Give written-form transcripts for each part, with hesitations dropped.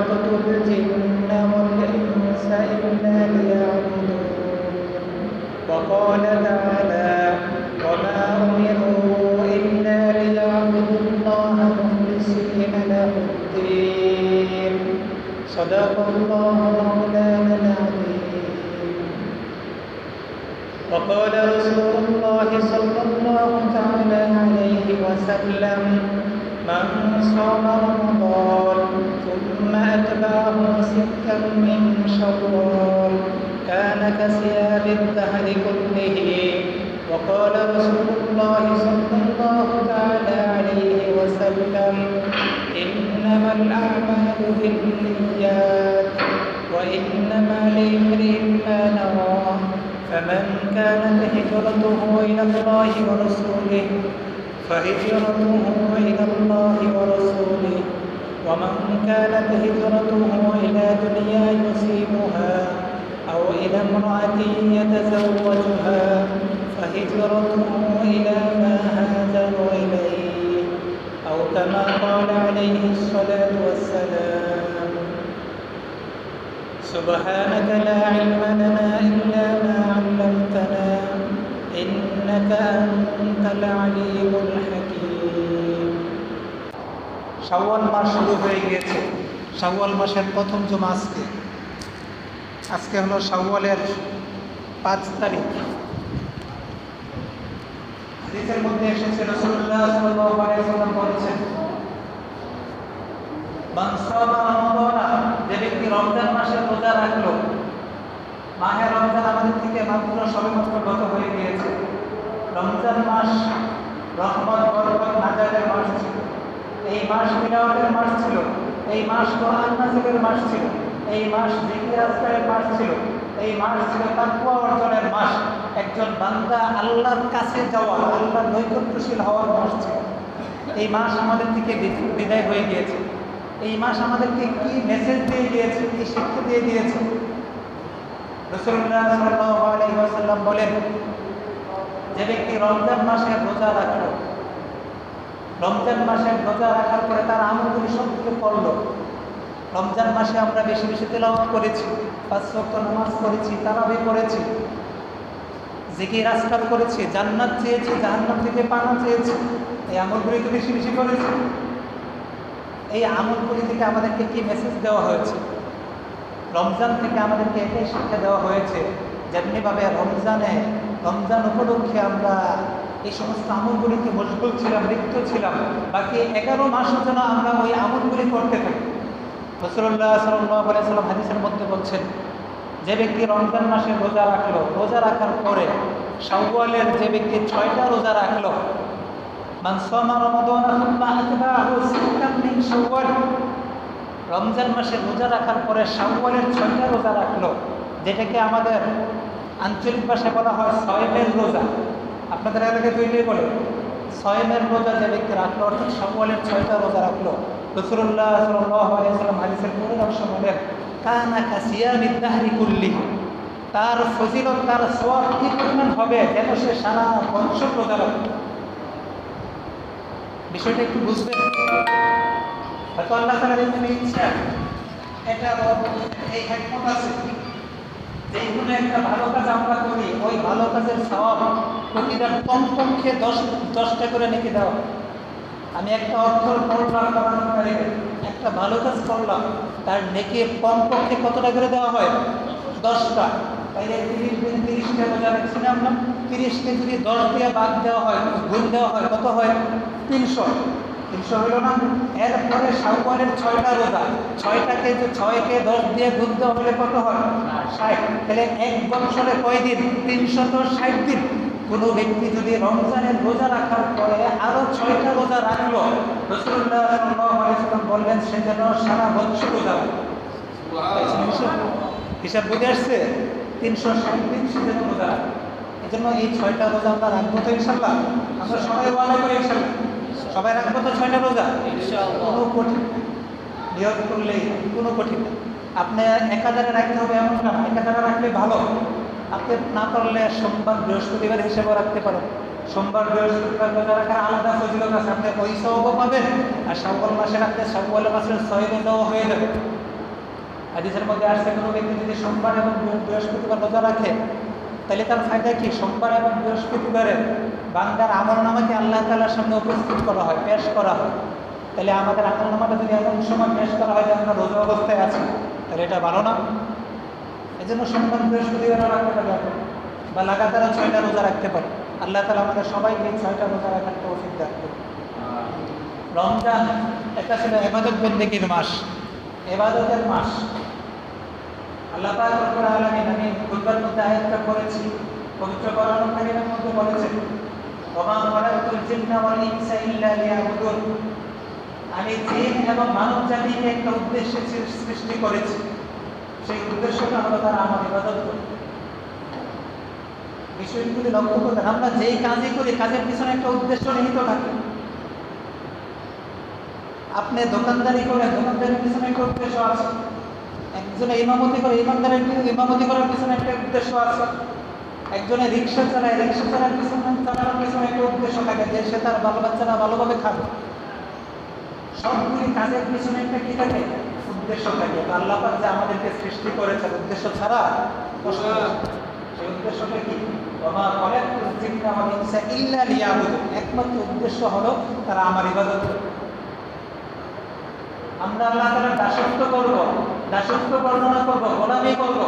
خلقت الجن والإنس إلا ليعبدون. وقال تعالى: وما أمروا إلا ليعبدوا الله مخلصين له الدين. صدق الله مولانا العظيم. وقال رسول الله صلى الله تعالى عليه وسلم: من صام رمضان ثم أتبعه ستا من شوال كان كصيام الدهر كله. وقال رسول الله صلى الله تعالى عليه وسلم: إنما الأعمال بالنيات وإنما لامرئ ما نوى. فمن كانت هجرته إلى الله ورسوله فهجرته إلى الله ورسوله، ومن كانت هجرته إلى دنيا يصيبها أو إلى امرأة يتزوجها فهجرته إلى ما هاجر إليه، أو كما قال عليه الصلاة والسلام. سبحانك لا علم لنا إلا ما علمتنا إنك أنت العليم الحكيم. শাওয়াল মাস শুরু হয়ে গিয়েছে। শাওয়াল মাসের প্রথম জুমা আজকে হলো শাওয়ালের 5 তারিখ। হাদিসের মধ্যে এসেছে রাসূলুল্লাহ সাল্লাল্লাহু আলাইহি ওয়াসাল্লাম বলেছেন: মান সামা রমাদান, যে ব্যক্তি রমজান মাসের রোজা রাখলো। মাহে রমজান আমাদের থেকে মাত্র সবেমাত্র গত হয়ে গিয়েছে। রমজান মাস রহমত, বরকত, নাজাতের মাস ছিল। এই মাস তিলাওয়াতের মাস ছিল। এই মাস কোরআন নাযিলের মাস ছিল। এই মাস জিকির আজকারের মাস ছিল। এই মাস ছিল তাকওয়া অর্জনের মাস। একজন বান্দা আল্লাহর কাছে যাওয়া, আল্লাহর নৈকট্যশীল হওয়ার মাস ছিল। এই মাস আমাদের থেকে বিদায় হয়ে গিয়েছে। এই মাস আমাদেরকে কি মেসেজ দিয়ে দিয়েছে, কি শিক্ষা দিয়ে দিয়েছে? রাসূলুল্লাহ সাল্লাল্লাহু আলাইহি ওয়াসাল্লাম বলেন, যে ব্যক্তি রমজান মাসে রোজা রাখলো, রমজান মাসে রোজা রাখার পরে তার আমলগুলি সব কিছু করলো। রমজান মাসে আমরা বেশি বেশি তেলাওয়াত করেছি, 5 ওয়াক্ত নামাজ পড়েছি, তারাবি করেছি, জিকির আজকার করেছি, জান্নাত চেয়েছি, জাহান্নাম থেকে পানা চেয়েছি। এই আমলগুলি তো বেশি বেশি করেছি। এই আমলগুলি থেকে আমাদেরকে কি মেসেজ দেওয়া হয়েছে? রমজান থেকে আমাদেরকে এটাই শিক্ষা দেওয়া হয়েছে, যেমনিভাবে রমজান উপলক্ষে আমরা এই সমস্ত আমলগুলিকে মশগুল ছিলাম, লিপ্ত ছিলাম, বাকি 11 মাসও যেন আমরা ওই আমলগুলি করতে থাকি। রাসূলুল্লাহ সাল্লাল্লাহু আলাইহি ওয়াসাল্লাম হাদিসের মধ্যে বলছেন, যে ব্যক্তি রমজান মাসে রোজা রাখলো, রোজা রাখার পরে শাওয়ালের যে ব্যক্তি 6টা রোজা রাখলো, মান সামা রমাদান সুম্মা আতবাহু সিত্তান মিন শাওয়াল, রমজান মাসে রোজা রাখার পরে শাওয়ালের 6টা রোজা রাখলো, যেটাকে আমাদের আঞ্চলিক ভাষায় বলা হয় সয়মের রোজা। আপনাদের এলাকায় দুইটাই বলে। সয়মের রোজা যে ব্যক্তি রাখলো, অর্থাৎ শাওয়ালের 6টা রোজা রাখলো, রাসূলুল্লাহ সাল্লাল্লাহু আলাইহি ওয়াসাল্লাম হাদিসের পরের অংশ বলেন, কানা কাসিয়ামিদ দাহরি কুল্লিহি, তার ফজিলত, তার সওয়াব কি পরিমাণ হবে যেন সে সারা বছর রোজা রাখে। বিষয়টা একটু বুঝবেন। হয়তো আল্লাহ তাআলার এখানে ইচ্ছা, এটা এই হিকমত আছে, যে কোনো একটা ভালো কাজ আমরা করি, ওই ভালো কাজের সওয়াব প্রতিটা কমপক্ষে 10টা করে নেকি দেওয়া। আমি একটা অর্থ করলাম, একটা ভালো কাজ করলাম, তার নেকি কমপক্ষে কতটা করে দেওয়া হয়? 10টা। তাইলে 30 দিন 30টা রোজা রাখছি না আমরা? 30কে যদি 10 দিয়ে বাদ দেওয়া হয়, গুণ দেওয়া হয়, কত হয়? 300 হইল না? এরপরে শাওয়ালের 6টা রোজা, 6কে 10 দিয়ে গুণ দেওয়া হলে কত হয়? 60। তাহলে এক বছরে কয় দিন? 360 দিন। কোনো ব্যক্তি যদি রমজানের রোজা রাখার পরে আরো 6টা রোজা রাখলো, রাসূলুল্লাহ সাল্লাল্লাহু আলাইহি ওয়াসাল্লাম বললেন সে যেন সারা বছর রোজা রাখে। হিসাব বুঝে আসছে? 360 দিন সে যেন রোজা রাখে। এই জন্য এই 6টা রোজা আমরা রাখবো তো ইনশাল্লাহ? আমরা সবাই ওয়াদা করি ইনশাল্লাহ সবাই রাখবো তো 6টা রোজা ইনশাআল্লাহ। কোনো কঠিন নিয়ত করলেই কোনো কঠিন না। আপনি একাধারে রাখতে হবে এমন না, একাধারে রাখলে ভালো। আপনি না পারলে সোমবার বৃহস্পতিবার হিসেবে রাখতে পারেন। সোমবার বৃহস্পতিবার রোজা রাখার আলাদা ফজিলত আছে, আপনি ওই সওয়াবও পাবেন। আর শাওয়াল মাসে রাখলে শাওয়াল মাসের 6 রোজাও হয়ে যাবে। হাদিসের মধ্যে আসছে কোনো ব্যক্তি যদি সোমবার এবং বৃহস্পতিবার রোজা রাখে তাহলে তার ফায়দা কি? সোমবার এবং বৃহস্পতিবারে বান্দার আমলনামাকে আল্লাহ তাআলার সামনে উপস্থিত করা হয়, পেশ করা হয়। তাহলে আমাদের আমলনামাটা যদি এমন সময় পেশ করা হয় যে আমরা রোজা অবস্থায় আছি, তাহলে এটা ভালো না? এই জন্য সোমবার বৃহস্পতিবারও রাখতে পারি এখন, বা লাগাতার 6টা রোজা রাখতে পারি। আল্লাহ তাআলা আমাদের সবাইকে 6টা রোজা রাখার তৌফিক দান করুন। রমজান একটা ছিল ইবাদত বন্দেগীর মাস, ইবাদতের মাস। আল্লাহ পাক রব্বুল আলামিন, আমি খুতবার মধ্যে আয়াতটা পড়েছি, পবিত্র কোরআনুল কারীমের মধ্যে বলেছেন, ওমা খালাকতুল জিন্না ওয়াল ইনসা ইল্লা লিয়াবুদুন, আমি জিন এবং মানব জাতিকে একটা উদ্দেশ্যে সৃষ্টি করেছি, সেই উদ্দেশ্যটা হলো তারা আমার ইবাদত করবে। বিষয়গুলি লক্ষ্য করবেন, আমরা যেই কাজই করি কাজের পিছনে একটা উদ্দেশ্য নিহিত থাকে। আপনি দোকানদারি করেন, দোকানদারির পিছনে একটা উদ্দেশ্য আছে। একজনে ইমামতি করে, ইমামতি করার পিছনে একটা উদ্দেশ্য আছে। একজনে রিক্সা চালায়, রিক্সা চালানোর পিছনে একটা উদ্দেশ্য থাকে যে সে তার বাল বাচ্চারা ভালোভাবে খাবে। সবগুলি কাজের পিছনে একটা কি থাকে? উদ্দেশ্য থাকে। তো আল্লাহ পাক যে আমাদেরকে সৃষ্টি করেছেন উদ্দেশ্য ছাড়া, সেই উদ্দেশ্যটা কি? ওমা খালাকতুল জিন্না ওয়াল ইনসা ইল্লা লিয়াবুদুন, একমাত্র উদ্দেশ্য হলো তারা আমার ইবাদত করবে। আমরা আল্লাহ তাআলার দাসত্ব করব, দাসত্ব বর্ণনা করব, গোলামি করব,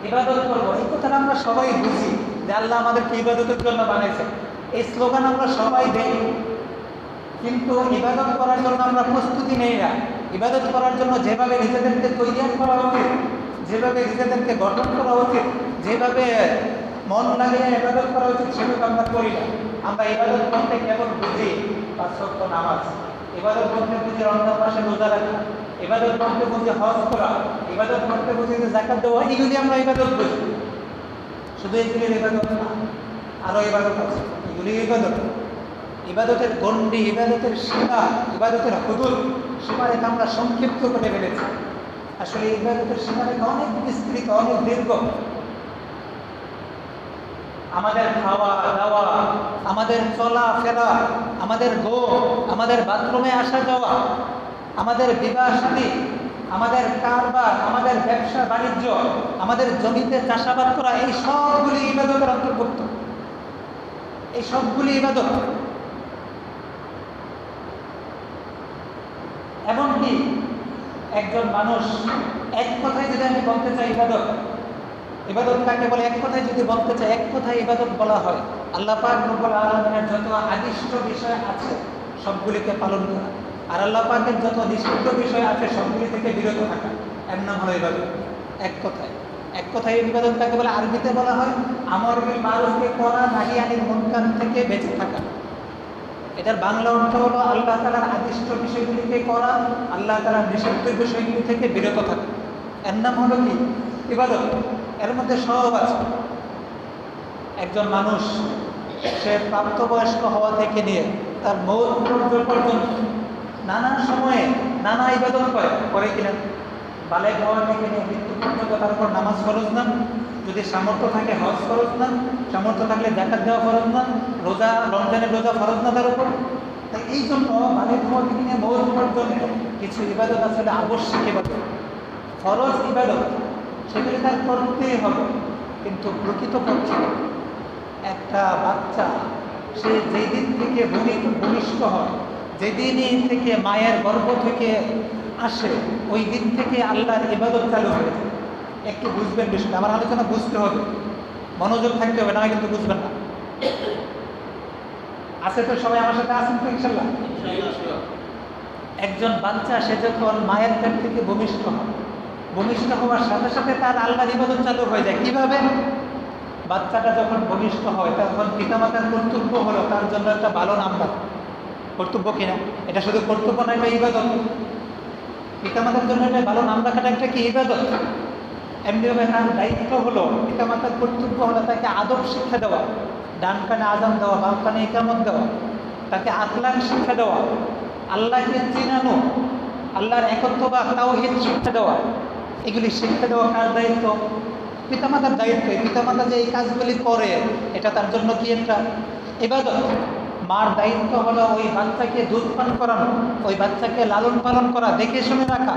ইবাদত করব। এই কথাটা আমরা সবাই বুঝি যে আল্লাহ আমাদেরকে ইবাদতের জন্য বানাইছেন। এই স্লোগান আমরা সবাই দেই, কিন্তু ইবাদত করার জন্য আমরা প্রস্তুতি নেই না। ইবাদত করার জন্য যেভাবে নিজেদেরকে তৈরি করা উচিত, যেভাবে নিজেদেরকে গঠন করা উচিত, যেভাবে মন লাগিয়ে ইবাদত করা উচিত, সেভাবে আমরা করি না। আমরা ইবাদত করতে কেবল বুঝি 5 ওয়াক্ত নামাজ, ইবাদত করতে বুঝি রমজান মাসে রোজা রাখা, ইবাদত করতে বুঝি হজ করা, ইবাদত করতে বুঝি যাকাত দেওয়া। এগুলি আমরা ইবাদত বুঝি। শুধু এগুলির ইবাদত না, আরও ইবাদত আছে। এগুলি ইবাদত, ইবাদতের গণ্ডি, ইবাদতের সীমা, ইবাদতের হুদুদ, সীমারেখা আমরা সংক্ষিপ্ত করে ফেলেছি। আসলে ইবাদতের সীমারেখা অনেক বিস্তৃত, অনেক দীর্ঘ। আমাদের খাওয়া দাওয়া, আমাদের চলাফেরা, আমাদের ঘুম, আমাদের বাথরুমে আসা যাওয়া, আমাদের বিবাহ শাদী, আমাদের কারবার, আমাদের ব্যবসা বাণিজ্য, আমাদের জমিতে চাষাবাদ করা, এই সবগুলি ইবাদতের অন্তর্ভুক্ত। এই সবগুলি ইবাদত। এমনকি একজন মানুষ এক কথায় যদি আমি বলতে চাই ইবাদত, ইবাদত কাকে বলে এক কথায় যদি বলতে চাই, এক কথায় ইবাদত বলা হয় আল্লাহ পাক রব্বুল আলামিনের যত আদিষ্ট বিষয় আছে সবগুলিকে পালন করা, আর আল্লাহ পাকের যত নিষিদ্ধ বিষয় আছে সবগুলি থেকে বিরত থাকা, এর নাম হলো ইবাদত। এক কথায়, এক কথায় ইবাদত কাকে বলে? আরবিতে বলা হয় আমর বিল মারুফকে করা, নাহি আনিল মুনকার থেকে বেঁচে থাকা। এটার বাংলা অর্থ হলো আল্লাহ তাআলার আদিষ্ট বিষয়গুলিকে করা, আল্লাহ তাআলার নিষিদ্ধ বিষয়গুলি থেকে বিরত থাকা। এর নাম হলো কি? ইবাদত। এর মধ্যে সব আছে। একজন মানুষ সে প্রাপ্তবয়স্ক হওয়া থেকে নিয়ে তার মৌত পর্যন্ত নানা সময়ে নানা ইবাদত করে কিনা? বালেগ হওয়া থেকে নিয়ে মৃত্যু পর্যন্ত তার উপর নামাজ ফরজ না? যদি সামর্থ্য থাকে হজ ফরজ না? সামর্থ্য থাকলে যাকাত দেওয়া ফরজ না? রোজা, রমজানের রোজা ফরজ না তার উপর? তাই এই জন্য বালেগ হওয়া থেকে নিয়ে মৌত পর্যন্ত কিছু ইবাদত আসলে আবশ্যিক ইবাদত, ফরজ ইবাদত, সেগুলি তার করতেই হবে। কিন্তু প্রকৃতপক্ষে একটা বাচ্চা সে যেই দিন থেকে ভূমিষ্ঠ হয়, যেদিনই থেকে মায়ের গর্ভ থেকে আসে, ওই দিন থেকে আল্লাহর ইবাদত চালু হয়ে যায়। একটু বুঝবেন বিষয়টা, আমার আলোচনা বুঝতে হবে, মনোযোগ থাকতে হবে, না কিন্তু বুঝবেন না। আছে তো সবাই আমার সাথে আছেন তো ইনশাল্লাহ? একজন বাচ্চা সে যখন মায়ের পেট থেকে ভূমিষ্ঠ হয়, ভূমিষ্ঠ হওয়ার সাথে সাথে তার আল্লাহর ইবাদত চালু হয়ে যায়। কিভাবে? বাচ্চাটা যখন ভূমিষ্ঠ হয় তখন পিতামাতার কর্তব্য হলো তার জন্য একটা ভালো নাম রাখা। কর্তব্য কিনা? এটা শুধু কর্তব্য না, এটা ইবাদত। পিতামাতার জন্য এটা ভালো নাম রাখাটা একটা কি? ইবাদত। এমনিভাবে তার দায়িত্ব হলো, পিতামাতার কর্তব্য হলো তাকে আদব শিক্ষা দেওয়া, ডান কানে আজান দেওয়া, বাম কানে ইকামত দেওয়া, তাকে আখলাক শিক্ষা দেওয়া, আল্লাহকে চিনানো, আল্লাহর একত্ববাদ তাওহীদ শিক্ষা দেওয়া। এগুলি শিক্ষা দেওয়া কার দায়িত্ব? পিতামাতার দায়িত্ব। পিতামাতা যে এই কাজগুলি করে এটা তার জন্য কি একটা ইবাদত। মার দায়িত্ব হলো ওই বাচ্চাকে দুধ পান করানো, ওই বাচ্চাকে লালন পালন করা, দেখে শুনে রাখা,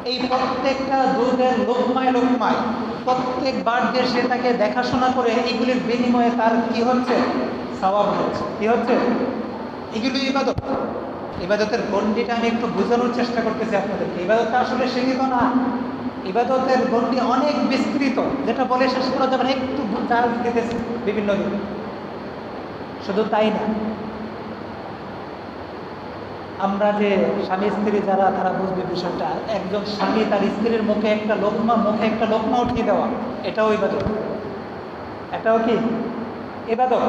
এই প্রত্যেকটা দুধের লোকমায় লোকমায় প্রত্যেকবার যে সে তাকে দেখাশোনা করে এইগুলির বিনিময়ে তার কি হচ্ছে, সওয়াব হচ্ছে। কি হচ্ছে? এগুলি ইবাদত। ইবাদতের গণ্ডিটা আমি একটু বোঝানোর চেষ্টা করতেছি আপনাদেরকে। ইবাদতটা আসলে সীমিত না, ইবাদতের গণ্ডি অনেক বিস্তৃত, যেটা বলে শেষ করা যাবে না। একটু চার্জ দিতেছে বিভিন্ন দিকে। শুধু তাই না, আমরা যে স্বামী স্ত্রী যারা, তারা বুঝবে বিষয়টা। একজন স্বামী তার স্ত্রীর মুখে একটা লোকমা উঠিয়ে দেওয়া, এটাও ইবাদত। এটাও কি ইবাদত?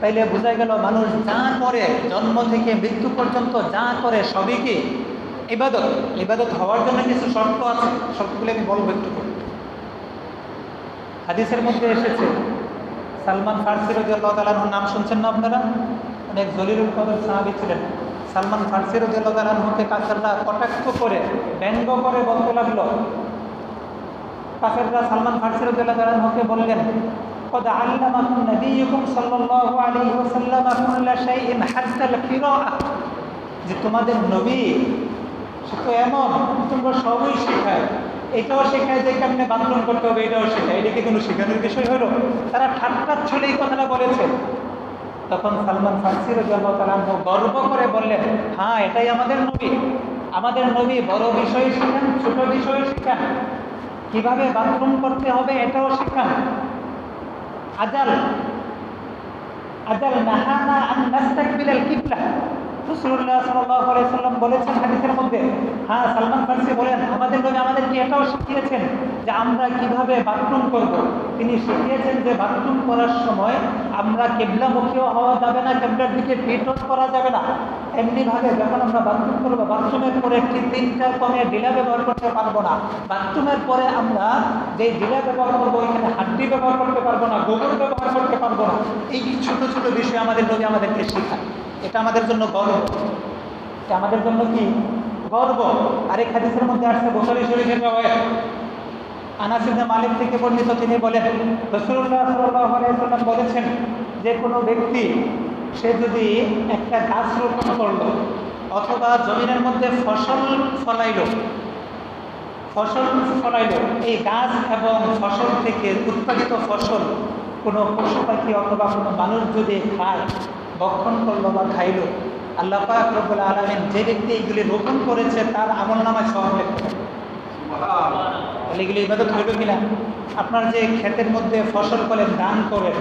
তাইলে বোঝা গেল মানুষ যা করে, জন্ম থেকে মৃত্যু পর্যন্ত যা করে সবই কি ইবাদত। ইবাদত হওয়ার জন্য কিছু শর্ত আছে, শর্তগুলি আমি বলবো একটু করে। হাদিসের মধ্যে এসেছে, সালমান ফার্সি রাদিয়াল্লাহু তাআলা আনহুর নাম শুনছেন না আপনারা? অনেক জলিলুল কদর সাহাবী ছিলেন। সালমান ফার্সি রাদিয়াল্লাহু তাআলা আনহুকে কাফেররা কটাক্ষ করে, ব্যঙ্গ করে বলতে লাগলো। কাফেররা সালমান ফার্সি রাদিয়াল্লাহু তাআলা আনহুকে বললেন, قد علمكم نبيكم صلى الله عليه وسلم كل شيء حتى القراءة, যে তোমাদের নবী সে তো এমন, তোমরা সবই শেখায়। এটাও শেখায় যে কেমনে বাথরুম করতে হবে, এটাও শেখায়। এটাকে কোনো শেখানোর বিষয় হলো? তারা ঠাট্টার ছলে এই কথাটা বলেছে। তখন সালমান ফার্সি রাদিয়াল্লাহু তাআলা আনহু গর্ব করে বললেন, হ্যাঁ, এটাই আমাদের নবী। আমাদের নবী বড় বিষয় শেখান, ছোট বিষয় শেখান, কিভাবে বাথরুম করতে হবে এটাও শেখান। আজাল নাহানা আন নাস্তাকবিলাল কিবলা, রাসূলুল্লাহ সাল্লাল্লাহু আলাইহি ওয়াসাল্লাম বলেছেন হাদিসের মধ্যে। হ্যাঁ, সালমান ফার্সি বলেন, আমাদের নবী আমাদেরকে এটাও শিখিয়েছেন যে আমরা কিভাবে বাথরুম করব। তিনি শিখিয়েছেন যে বাথরুম করার সময় আমরা কিবলামুখীও হওয়া যাবে না, কিবলার দিকে পিঠও করা যাবে না। এমনিভাবে যখন আমরা বাথরুম করব, বাথরুমের পরে ঠিক 3-4 কমে ডিলা ব্যবহার করতে পারবো না। বাথরুমের পরে আমরা যে ডিলা ব্যবহার করবো, ওইখানে হাড্ডি ব্যবহার করতে পারবো না, গোবর ব্যবহার করতে পারবো না। এই ছোট ছোট বিষয় আমাদের নবী আমাদেরকে শেখায়। এটা আমাদের জন্য গর্ব, এটা আমাদের জন্য কি গর্ব। আরেক হাদিসের মধ্যে আসছে, বুখারী শরীফের রওয়ায়াত, আনাস ইবনে মালিক থেকে বর্ণিত। তিনি বলেন, রাসূলুল্লাহ সাল্লাল্লাহু আলাইহি ওয়াসাল্লাম বলেছেন, যে কোনো ব্যক্তি সে যদি একটা গাছ রোপণ করলো অথবা জমিনের মধ্যে ফসল ফলাইলো, এই গাছ এবং ফসল থেকে উৎপাদিত ফসল কোনো পশু পাখি অথবা কোনো মানুষ যদি খায়, ভক্ষণ করলো বা খাইলো, আল্লাহ পাক রব্বুল আলামিন যে ব্যক্তি এইগুলি রোপণ করেছে তার আমলনামায় সওয়াব লিখবে। এগুলি ইবাদত হইল কিনা? আপনার যে ক্ষেতের মধ্যে ফসল করেন, ধান করেন,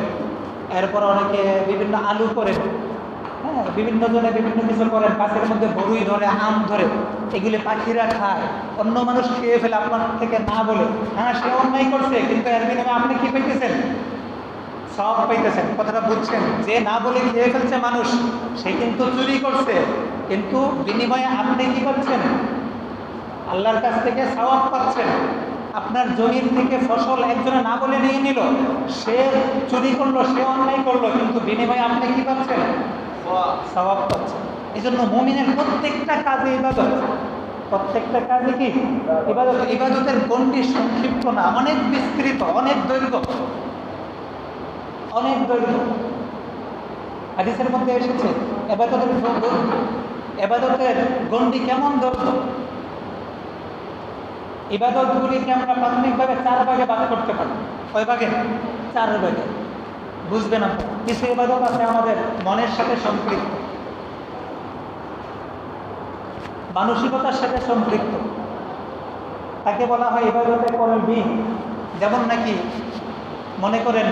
এরপর অনেকে বিভিন্ন আলু করেন, হ্যাঁ, বিভিন্ন জনে বিভিন্ন কিছু করেন, গাছের মধ্যে বরুই ধরে, আম ধরে, এগুলি পাখিরা খায়, অন্য মানুষ খেয়ে ফেলে আপনার থেকে না বলে। হ্যাঁ, সে অন্যায় করছে, কিন্তু এর বিনিময়ে আপনি কি পাইতেছেন? সওয়াব পাইতেছেন। কথাটা বুঝছেন? যে না বলে খেয়ে ফেলছে মানুষ, সে কিন্তু চুরি করছে, কিন্তু বিনিময়ে আপনি কি পাচ্ছেন? আল্লাহর কাছ থেকে সওয়াব পাচ্ছেন। আপনার জমির থেকে ফসল একজনে না বলে নিয়ে নিল, সে চুরি করলো, সে অন্যায় করলো, কিন্তু বিনিময়ে আপনি কি পাচ্ছেন? সওয়াব পাচ্ছেন। এই জন্য মুমিনের প্রত্যেকটা কাজে ইবাদত, প্রত্যেকটা কাজে কি ইবাদত। ইবাদতের গণ্ডি সংক্ষিপ্ত না, অনেক বিস্তৃত, অনেক দৈর্ঘ্য, অনেক দৈর্ঘ্য। হাদিসের মধ্যে এসেছে ইবাদতের গণ্ডি কেমন দৈর্ঘ্য। ইবাদতগুলিকে আমরা প্রাথমিকভাবে 4 ভাগে ভাগ করতে পারি। কয় ভাগে? 4 ভাগে। বুঝবেন আপনারা, কিছু ইবাদত আছে আমাদের মনের সাথে সম্পৃক্ত, মানসিকতার সাথে সম্পৃক্ত, তাকে বলা হয় ইবাদতে কলবি। যেমন নাকি মনে করেন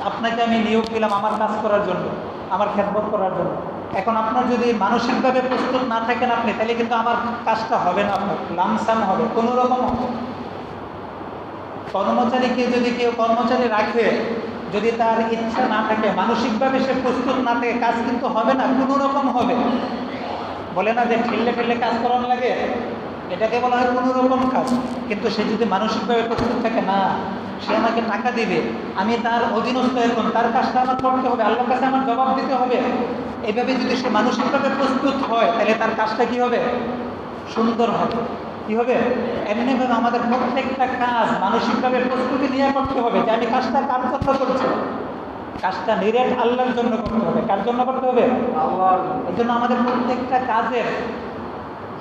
আপনাকে আমি নিয়োগ দিলাম আমার কাজ করার জন্য, আমার খেদমত করার জন্য। এখন আপনার যদি মানসিকভাবে প্রস্তুত না থাকেন আপনি, তাহলে কিন্তু আমার কাজটা হবে না, আপনার লামসাম হবে, কোনো রকম। কর্মচারীকে যদি কেউ কর্মচারী রাখে, যদি তার ইচ্ছা না থাকে, মানসিকভাবে সে প্রস্তুত না থাকে, কাজ কিন্তু হবে না, কোনো রকম হবে। বলে না যে ঠেললে ঠেললে কাজ করানো লাগে, এটাকে বলা হয় কোনো রকম কাজ। কিন্তু সে যদি মানসিকভাবে প্রস্তুত থাকে, না সে আমাকে টাকা দিবে, আমি তার অধীনস্থ, এখন তার কাজটা আমার করতে হবে, আল্লাহর কাছে আমার জবাব দিতে হবে, এইভাবে যদি সে মানসিকভাবে প্রস্তুত হয়, তাহলে তার কাজটা কি হবে? সুন্দর হবে। কি হবে? এমনিভাবে আমাদের প্রত্যেকটা কাজ মানসিকভাবে প্রস্তুতি নিয়ে করতে হবে, যে আমি কাজটা কার জন্য করছি, কাজটা নিরেট আল্লাহর জন্য করতে হবে। কার জন্য করতে হবে? আল্লাহর। এই জন্য আমাদের প্রত্যেকটা কাজের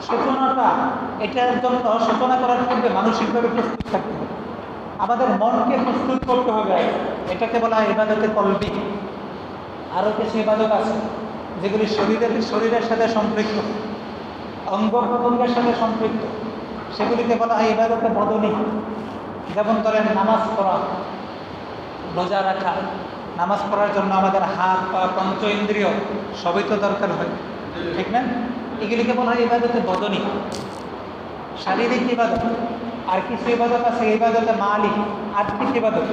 সূচনাটা, এটার জন্য সূচনা করার পূর্বে মানসিকভাবে প্রস্তুত থাকতে হবে, আমাদের মনকে প্রস্তুত করতে হবে। এটাকে বলা হয় ইবাদতে কলবি। আরও কিছু ইবাদত আছে যেগুলি শরীরের সাথে সম্পৃক্ত, অঙ্গ প্রত্যঙ্গের সাথে সম্পৃক্ত, সেগুলিকে বলা হয় ইবাদতে বদনী। যেমন ধরেন নামাজ পড়া, রোজা রাখা। নামাজ পড়ার জন্য আমাদের হাত পা পঞ্চ ইন্দ্রিয় সবই তো দরকার হয়, ঠিক না? এগুলিকে বলা হয় ইবাদতে বদনী, শারীরিক ইবাদত। আর কিছু ইবাদত আছে ইবাদতে মালি, আর্থিক ইবাদত।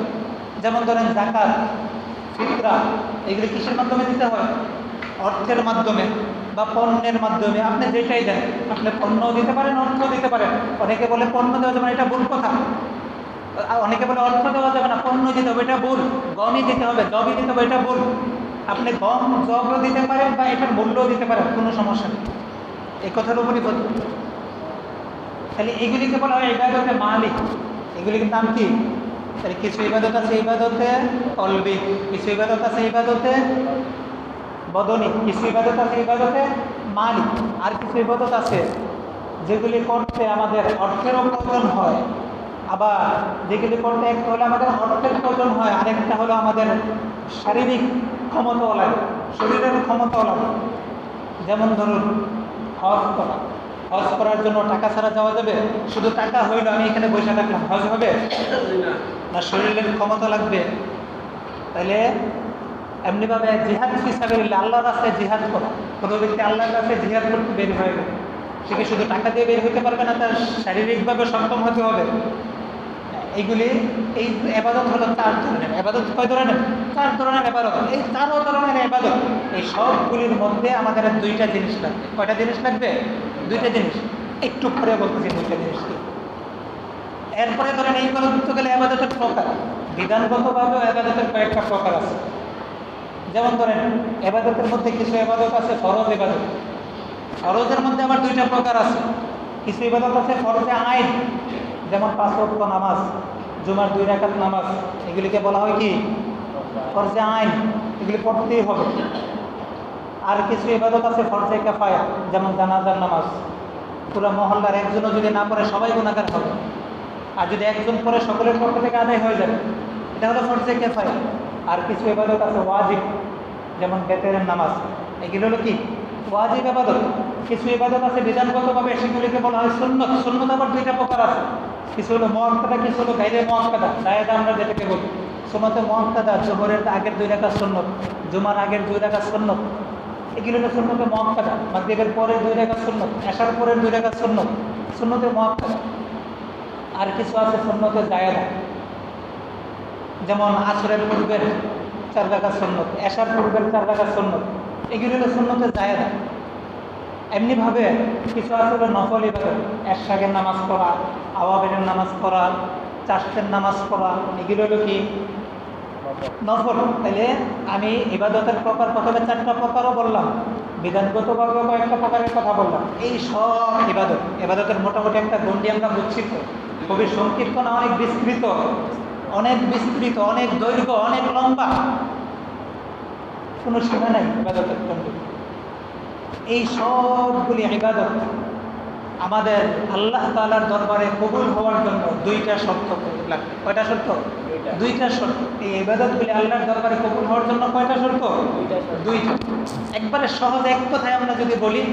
যেমন ধরেন যাকাত, ফিতরা, এগুলি কিসের মাধ্যমে দিতে হয়? অর্থের মাধ্যমে বা পণ্যের মাধ্যমে। আপনি যেটাই দেন, আপনি পণ্যও দিতে পারেন, অর্থও দিতে পারেন। অনেকে বলে পণ্য দেওয়া যাবে না, এটা ভুল কথা। অনেকে বলে অর্থ দেওয়া যাবে না, পণ্য দিতে হবে, এটা ভুল। গমই দিতে হবে, জবই দিতে হবে, এটা ভুল। আপনি গম জবও দিতে পারেন বা এটার মূল্যও দিতে পারেন, কোনো সমস্যা নেই, এই কথার উপরই বলতে। তাহলে এগুলিকে বলা হয় ইবাদতে মালিক। এগুলির নাম কি? তাহলে কিছু ইবাদত আছে ইবাদতে কলবি, কিছু ইবাদত আছে ইবাদতে বদনী, কিছু ইবাদত আছে ইবাদতে মালিক। আর কিছু ইবাদত আছে যেগুলি করতে আমাদের অর্থেরও প্রয়োজন হয়, আবার যেগুলি করতে একটা হলে আমাদের অর্থের প্রয়োজন হয়, আরেকটা হলো আমাদের শারীরিক ক্ষমতাও লাগে, শরীরের ক্ষমতাও লাগে। যেমন ধরুন হজ করা। হজ করার জন্য টাকা ছাড়া যাওয়া যাবে? শুধু টাকা হইলো আমি এখানে বসে থাকলাম, হজ হবে না? শরীরের ক্ষমতা লাগবে। তাহলে এমনিভাবে জিহাদ হিসাবে আল্লাহর রাস্তায় জিহাদ করা। কোনো ব্যক্তি আল্লাহর রাস্তায় জিহাদ করতে বের হয়ে গেল, সে কি শুধু টাকা দিয়ে বের হইতে পারবে না, তার শারীরিকভাবে সক্ষম হতে হবে। এইগুলি, এই এবাদত হলো 4 ধরনের। এবাদত কয় ধরনের? 4 ধরনের এবাদত। এই 4 ধরনের এবাদত, এই সবগুলির মধ্যে আমাদের 2টা জিনিস লাগবে। কয়টা জিনিস লাগবে? 2টা জিনিস। একটু পরে বলতেছি 2টা জিনিস কি। এরপরে ধরেন এই কথা বুঝতে গেলে এবাদতের প্রকার, বিধানগতভাবেও এবাদতের কয়েকটা প্রকার আছে। যেমন ধরেন এবাদতের মধ্যে কিছু এবাদত আছে ফরজ এবাদত। ফরজের মধ্যে আবার 2টা প্রকার আছে। কিছু ইবাদত আছে ফরজে আইন, যেমন 5 ওয়াক্ত নামাজ, জুমার 2 রাকাত নামাজ, এগুলিকে বলা হয় কি? ফরজে আইন, এগুলি পড়তেই হবে। আর কিছু ইবাদত আছে ফরজে কিফায়া, যেমন জানাজার নামাজ। পুরো মহল্লার একজনও যদি না পড়ে সবাই গুনাহগার হবে, আর যদি একজন পড়ে সকলের পক্ষ থেকে আদায় হয়ে যাবে, এটা হলো ফরজে কিফায়া। আর কিছু ইবাদত আছে ওয়াজিব, যেমন বেতেরের নামাজ, এগুলো হলো কি? ওয়াজিব ইবাদত। কিছু ইবাদত আছে বিধানগতভাবে, সেগুলিকে বলা হয় সুন্নত। সুন্নত আবার 2টা প্রকার আছে, কিছু হলো মুআক্কাদা, কিছু হলো গায়রে মুআক্কাদা, জায়েদা আমরা যেটাকে বলি। সুন্নতে মুআক্কাদা, যোহরের আগের 2 রাকাত সুন্নত, জুমার আগের 2 রাকাত সুন্নত, এগুলো হলো সুন্নতে মুআক্কাদা। মাগরিবের পরে 2 রাকাত সুন্নত, এশার পরে 2 রাকাত সুন্নত, সুন্নতে মুআক্কাদা। আর কিছু আছে সুন্নতে জায়েদা, যেমন আসরের পূর্বের 4 রাকাত সুন্নত, এশার পূর্বের 4 রাকাত সুন্নত, এগুলো হলো সুন্নতে জায়েদা। এমনিভাবে কিছু আছে হলো নফল ইবাদত, এশারের নামাজ পড়া, আওয়াবের নামাজ পড়া, চাষের নামাজ পড়া, এগুলো হলো কি? নফল। তাহলে আমি ইবাদতের প্রকার প্রথমে 4টা প্রকারও বললাম, বিধানগতভাবে কয়েকটা প্রকারের কথা বললাম। এই সব ইবাদত, ইবাদতের মোটামুটি একটা গণ্ডি আমরা বুঝছি তো, খুবই সংক্ষিপ্ত না, অনেক বিস্তৃত, অনেক বিস্তৃত, অনেক দৈর্ঘ্য, অনেক লম্বা, কোনো সীমা নাই ইবাদতের গণ্ডি। এই সবগুলি ইবাদত আমাদের আল্লাহ তাআলার দরবারে কবুল হওয়ার জন্য 2টা শর্ত লাগবে। কয়টা শর্ত? 2টা শর্ত। এই ইবাদতগুলি আল্লাহর দরবারে কবুল হওয়ার জন্য কয়টা শর্ত? 2টা। একবারে সহজ এক কথায় আমরা যদি বলি,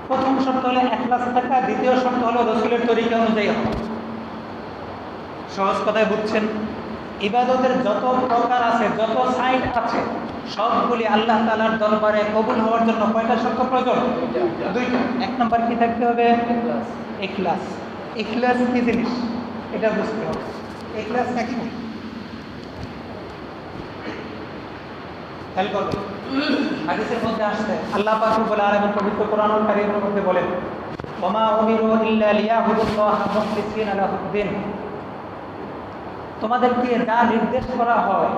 প্রথম শর্ত হলো ইখলাস থাকা, দ্বিতীয় শর্ত হলো রাসূলের তরিকা অনুযায়ী হওয়া। সহজ কথায় বুঝছেন? ইবাদতের যত প্রকার আছে, যত সাইড আছে, সবগুলি আল্লাহ তাআলার দরবারে কবুল হওয়ার জন্য কয়টা শর্ত প্রয়োজন? 2টা। 1 নম্বর কি থাকতে হবে? ইখলাস। ইখলাস কি জিনিস এটা বুঝতে হবে। ইখলাস নাকি খেয়াল করবেন, হাদিসের মধ্যে আসছে আল্লাহ পাক রব্বুল আলামিন পবিত্র কোরআনুল কারীমের মধ্যে বলেন, ওমা উমিরু ইল্লা লিয়াবুদুল্লাহ মুখলিসিনা লাহুদ্দিন। তোমাদেরকে যা নির্দেশ করা হয়,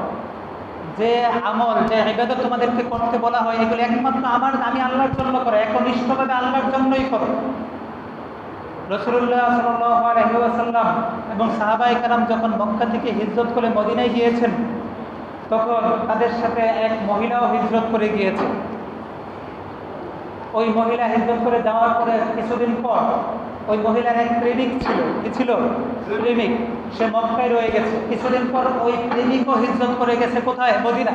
যে আমল, যে ইবাদত তোমাদেরকে করতে বলা হয়, এগুলো একমাত্র আমি আল্লাহর জন্য করো, একনিষ্ঠভাবে আল্লাহর জন্যই করো। রাসূলুল্লাহ সাল্লাল্লাহু আলাইহি ওয়াসাল্লাম এবং সাহাবায়ে কেরাম যখন মক্কা থেকে হিজরত করে মদিনায় গিয়েছেন, তখন তাদের সাথে এক মহিলাও হিজরত করে গিয়েছে। ওই মহিলা হিজরত করে যাওয়ার পরে কিছুদিন পর ওই মহিলার এক প্রেমিক ছিল, কি ছিল? প্রেমিক। সে মক্কায় রয়ে গেছে। কিছুদিন পর ওই প্রেমিকও হিজরত করে গেছে কোথায়? মদিনা।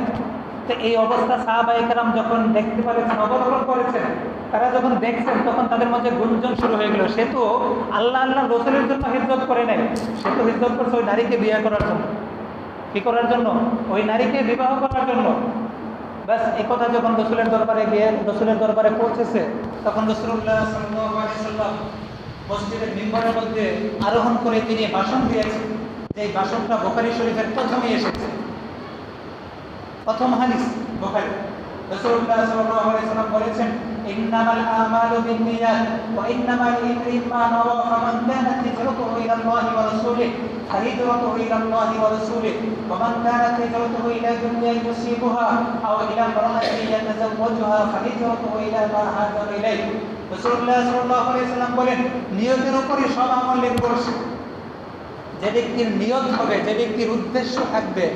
তো এই অবস্থা সাহাবায়ে কেরাম যখন দেখতে পেরেছেন, অবলোকন করেছেন, তারা যখন দেখছেন তখন তাদের মধ্যে গুঞ্জন শুরু হয়ে গেল, সে তো আল্লাহ আল্লাহ রসুলের জন্য হিজরত করে নেয়, সে তো হিজরত করছে ওই নারীকে বিয়ে করার জন্য। কি করার জন্য? ওই নারীকে বিবাহ করার জন্য। ব্যাস এই কথা যখন রসুলের দরবারে গিয়ে রসুলের দরবারে পৌঁছেছে, তখন রাসূলুল্লাহ সাল্লাল্লাহু আলাইহি ওয়াসাল্লাম মসজিদের মিম্বরের মধ্যে আরোহণ করে তিনি ভাষণ দিয়েছেন। যে ভাষণটা বুখারী শরীফের প্রথমেই এসেছে, প্রথম হাদিস বুখারী। রাসূলুল্লাহ সাল্লাল্লাহু আলাইহি ওয়াসাল্লাম বলেছেন, ইন্নামাল আমালু বিন্নিয়াত ওয়া ইন্নামা লিকুল্লিমরিইন মা নাওয়া ফামান কানাত হিজরতুহু ইলাল্লাহি ওয়া রাসূলিহি ফাহিজরতুহু ইলাল্লাহি ওয়া রাসূলিহি ওয়া মান কানাত হিজরতুহু ইলা দুনিয়ান ইউসিবুহা আও ইলা ইমরাআতিন ইয়াতাযাওয়াজুহা ফাহিজরতুহু ইলা মা হাজারা ইলাইহি। রাসূলুল্লাহ সাল্লাল্লাহু আলাইহি ওয়াসাল্লাম বলেন, নিয়তের উপরই সব আমল নির্ভরশীল। যে ব্যক্তির নিয়ত হবে, যে ব্যক্তির উদ্দেশ্য থাকবে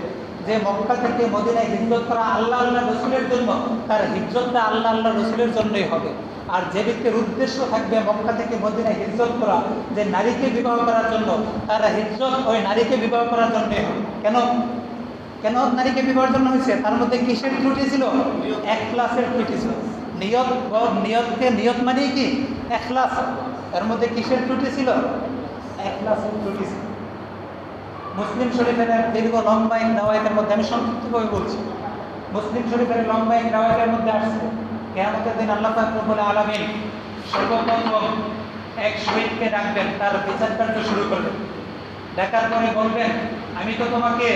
যে মক্কা থেকে মদিনায় হিজরত করা আল্লাহ আল্লাহ রসুলের জন্য, তার হিজরতটা আল্লাহ আল্লাহ রসুলের জন্যই হবে। আর যে ব্যক্তির উদ্দেশ্য থাকবে মক্কা থেকে মদিনায় হিজরত করা যে নারীকে বিবাহ করার জন্য, তার হিজরত ওই নারীকে বিবাহ করার জন্যই হবে। কেন কেন নারীকে বিবাহের জন্য হয়েছে? তার মধ্যে কিসের ত্রুটি ছিল? ইখলাসের ত্রুটি ছিল। নিয়ত মানে কি? ইখলাস। এর মধ্যে কিসের ত্রুটি ছিল? ইখলাসের ত্রুটি ছিল। মুসলিম শরীফের দীর্ঘ লম্বা এক রাওয়ায়াতের মধ্যে, আমি সংক্ষিপ্তভাবে বলছি, মুসলিম শরীফের লম্বা এক রাওয়ায়াতের মধ্যে আসছে, কিয়ামতের দিন আল্লাহ পাক রব্বুল আলামিন সর্বপ্রথম এক শহীদকে ডাকবেন, তার বিচার কার্য শুরু করবেন। ডাকার পরে বলবেন, আমি তো তোমাকে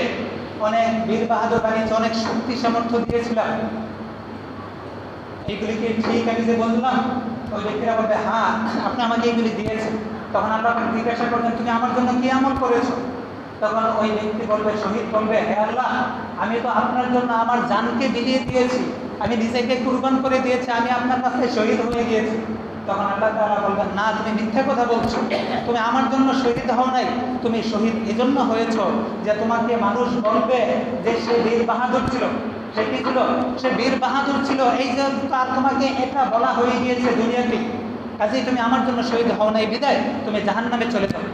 অনেক বীর বাহাদুর বানিয়েছি, অনেক শক্তি সামর্থ্য দিয়েছিলাম, এইগুলি কি ঠিক আমি যে বললাম? ওই ব্যক্তিরা বলবে, হ্যাঁ আপনি আমাকে এইগুলি দিয়েছেন। তখন আল্লাহ পাক জিজ্ঞাসা করবেন, তুমি আমার জন্য কি আমল করেছো? তখন ওই ব্যক্তি বলবে, শহীদ বলবে, হে আল্লাহ, আমি তো আপনার জন্য আমার জানকে বিলিয়ে দিয়েছি, আমি নিজেকে কুরবান করে দিয়েছি, আমি আপনার কাছে শহীদ হয়ে গিয়েছি। তখন আল্লাহ তাআলা বলবেন, না, তুমি মিথ্যা কথা বলছো, তুমি আমার জন্য শহীদ হও নাই, তুমি শহীদ এজন্য হয়েছ যে তোমাকে মানুষ বলবে যে সে বীর বাহাদুর ছিল। সে কি ছিল? সে বীর বাহাদুর ছিল, এই যে আর তোমাকে এটা বলা হয়ে গিয়েছে দুনিয়াতে, কাজেই তুমি আমার জন্য শহীদ হও নাই, বিদায় তুমি জাহান্নামে চলে যাও।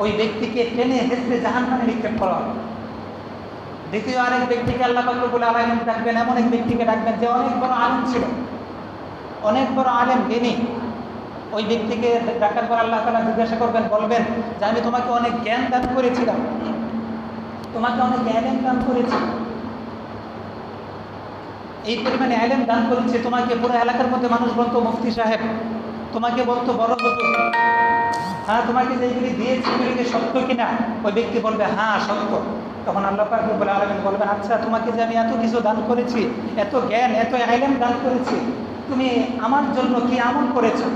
ওই ব্যক্তিকে টেনে হেসড়ে জাহান্নামে নিক্ষেপ করা হবে। দ্বিতীয় আরেক ব্যক্তিকে আল্লাহ পাক রব্বুল আলামিন ডাকবেন, এমন এক ব্যক্তিকে ডাকবেন যে অনেক বড় আলেম ছিল, অনেক বড় আলেম, জ্ঞানী। ওই ব্যক্তিকে ডাকার পর আল্লাহ তাআলা জিজ্ঞাসা করবেন, বলবেন যে আমি তোমাকে অনেক জ্ঞান দান করেছিলাম, তোমাকে অনেক জ্ঞান দান করেছি, এই পরিমাণে আলেম দান করেছে, তোমাকে পুরো এলাকার মধ্যে মানুষ বলতো মুফতি সাহেব, তোমাকে বলতো বড় হুজুর। হ্যাঁ, তোমাকে যেগুলি দিয়েছি এগুলিকে সত্য কিনা? ওই ব্যক্তি বলবে, হ্যাঁ সত্য। তখন আল্লাহ পাক রব্বুল আলামিন বলবেন, আচ্ছা তোমাকে যে আমি এত কিছু দান করেছি, এত জ্ঞান, এত ইলম দান করেছি, তুমি আমার জন্য কি আমল করেছো?